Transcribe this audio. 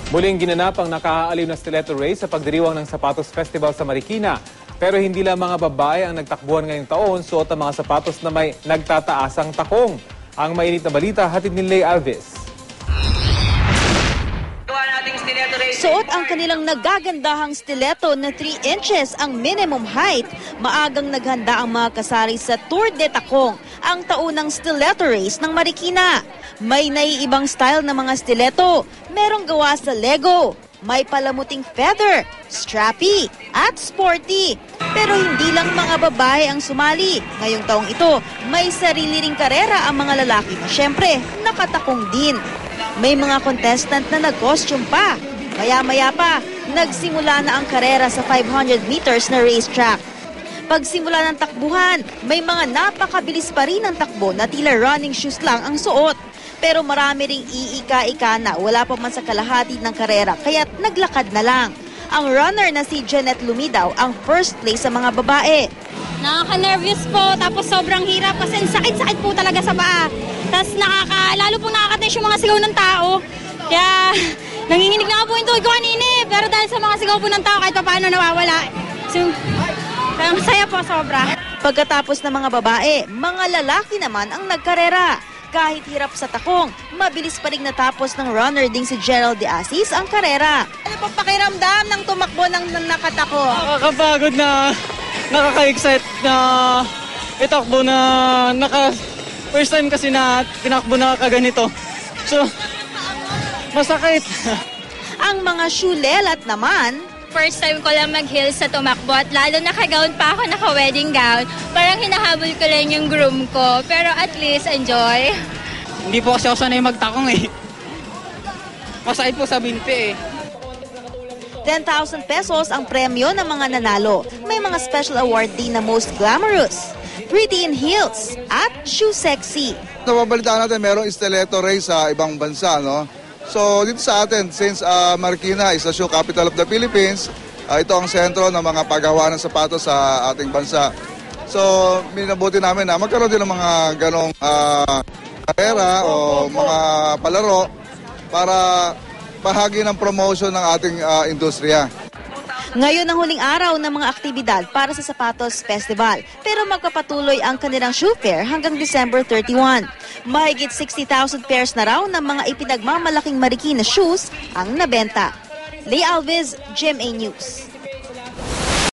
Muling ginanap ang nakaaaliw na stiletto race sa pagdiriwang ng Sapatos Festival sa Marikina. Pero hindi lang mga babae ang nagtakbuhan ngayong taon, suot ang mga sapatos na may nagtataasang takong. Ang mainit na balita, hatid ni Lay Alves. Suot ang kanilang nagagandahang stiletto na 3 inches ang minimum height. Maagang naghanda ang mga kasari sa Tour de Takong, ang taunang stiletto race ng Marikina. May naiibang style na mga stiletto, merong gawa sa Lego, may palamuting feather, strappy, at sporty. Pero hindi lang mga babae ang sumali. Ngayong taong ito, may sarili ring karera ang mga lalaki na syempre nakatakong din. May mga contestant na nag-costume pa. Maya-maya pa, nagsimula na ang karera sa 500 meters na racetrack. Pagsimula ng takbuhan, may mga napakabilis pa rin ang takbo na tila running shoes lang ang suot. Pero marami ring iika-ika na wala pa man sa kalahati ng karera kaya't naglakad na lang. Ang runner na si Janet Lumidaw ang first place sa mga babae. Nakaka-nervous po, tapos sobrang hirap kasi sakit-sakit po talaga sa paa. Tapos lalo pong nakaka-tense yung mga sigaw ng tao. Kaya nanginginig na nga po yung tuhod ko kanina eh. Pero dahil sa mga sigaw po ng tao kahit paano nawawala. So, masaya po sobra. Pagkatapos ng mga babae, mga lalaki naman ang nagkarera. Kahit hirap sa takong, mabilis pa rin natapos ng runner ding si Gerald De Asis ang karera. Ano pong pakiramdam ng tumakbo ng nakatako? Nakakapagod na, nakaka-excite na itakbo na first time kasi na tinakbo na kaganito. So, masakit. Ang mga shoelelat naman, First time ko lang mag-heels sa tumakbo at lalo naka-gown pa ako, naka-wedding gown. Parang hinahabol ko lang yung groom ko. Pero at least, enjoy. Hindi po kasi ako sanay magtakong eh. Masakit po sa binti eh. 10,000 pesos ang premyo ng mga nanalo. May mga special award din na most glamorous, pretty in heels, at shoe sexy. Nababalitaan natin merong stiletto race sa ibang bansa, no? So dito sa atin, since Marikina is the shoe capital of the Philippines, ito ang sentro ng mga paggawa ng sapatos sa ating bansa. So minabuti namin na magkaroon din ng mga ganong karera o mga palaro para bahagi ng promotion ng ating industriya. Ngayon ang huling araw ng mga aktibidad para sa Sapatos Festival. Pero magpapatuloy ang kanilang shoe fair hanggang December 31. Mahigit 60,000 pairs na raw ng mga ipinagmamalaking Marikina shoes ang nabenta. Lay Alves, GMA News.